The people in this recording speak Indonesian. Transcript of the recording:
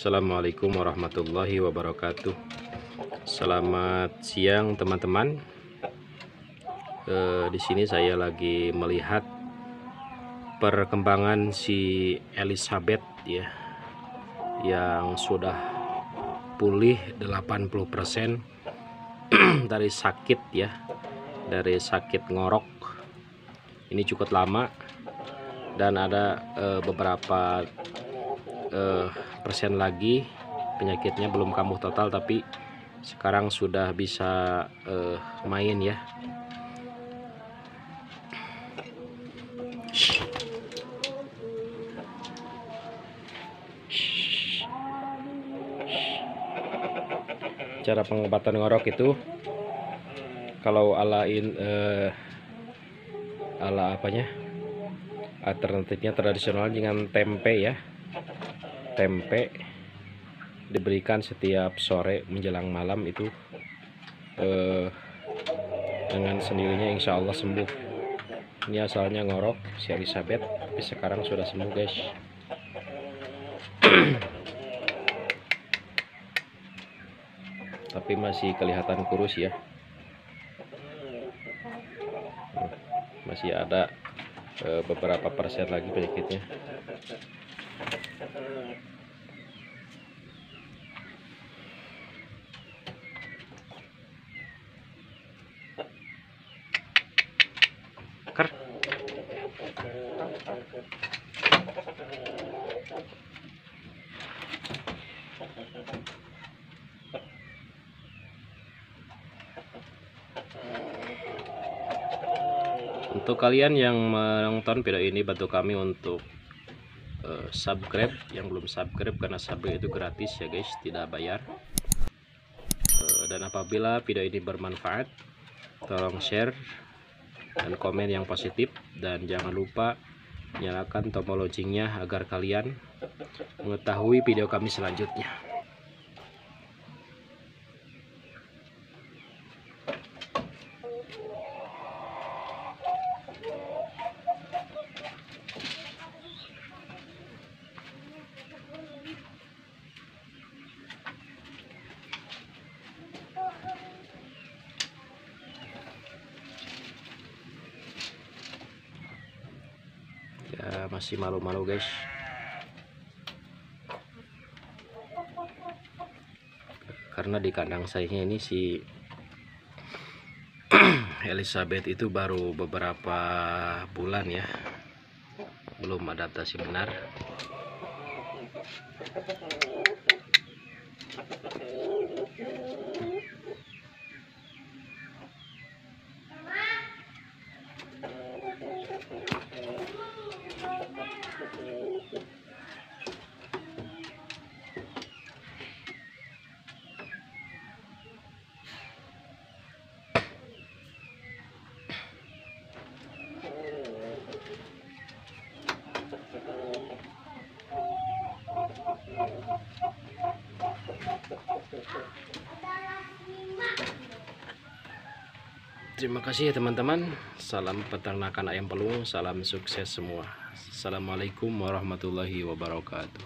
Assalamualaikum warahmatullahi wabarakatuh. Selamat siang teman-teman. Di sini saya lagi melihat perkembangan si Elizabeth ya, yang sudah pulih 80% dari sakit ya, dari sakit ngorok. Ini cukup lama dan ada beberapa persen lagi penyakitnya belum kambuh total, tapi sekarang sudah bisa main ya. Cara pengobatan ngorok itu kalau ala apanya, alternatifnya tradisional dengan tempe ya. Tempe diberikan setiap sore menjelang malam itu dengan sendirinya insya Allah sembuh. Ini asalnya ngorok si Elizabeth, tapi sekarang sudah sembuh guys. Tapi masih kelihatan kurus ya, masih ada beberapa persen lagi penyakitnya. Untuk kalian yang menonton video ini, bantu kami untuk subscribe yang belum subscribe, karena subscribe itu gratis ya guys, tidak bayar. Dan apabila video ini bermanfaat, tolong share dan komen yang positif, dan jangan lupa nyalakan tombol loncengnya agar kalian mengetahui video kami selanjutnya. Ya, masih malu-malu guys, karena di kandang saya ini si Elizabeth itu baru beberapa bulan ya, belum adaptasi benar. Terima kasih ya teman-teman. Salam peternakan ayam pelung, salam sukses semua. Assalamualaikum warahmatullahi wabarakatuh.